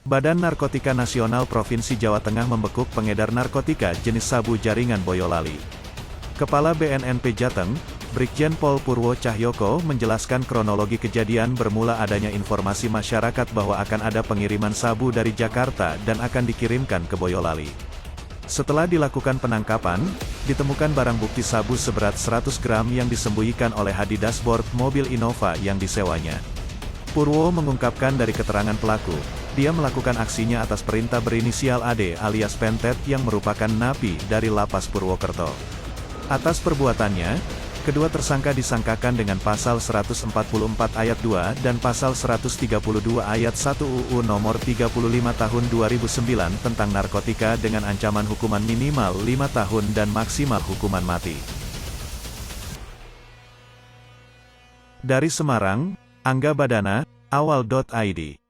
Badan Narkotika Nasional Provinsi Jawa Tengah membekuk pengedar narkotika jenis sabu jaringan Boyolali. Kepala BNNP Jateng, Brigjen Pol Purwo Cahyoko menjelaskan kronologi kejadian bermula adanya informasi masyarakat bahwa akan ada pengiriman sabu dari Jakarta dan akan dikirimkan ke Boyolali. Setelah dilakukan penangkapan, ditemukan barang bukti sabu seberat 100 gram yang disembunyikan oleh di dashboard mobil Innova yang disewanya. Purwo mengungkapkan dari keterangan pelaku, dia melakukan aksinya atas perintah berinisial AD alias Pentet yang merupakan napi dari Lapas Purwokerto. Atas perbuatannya, kedua tersangka disangkakan dengan pasal 144 ayat 2 dan pasal 132 ayat 1 UU nomor 35 tahun 2009 tentang narkotika dengan ancaman hukuman minimal 5 tahun dan maksimal hukuman mati. Dari Semarang, Angga Badana, awal.id.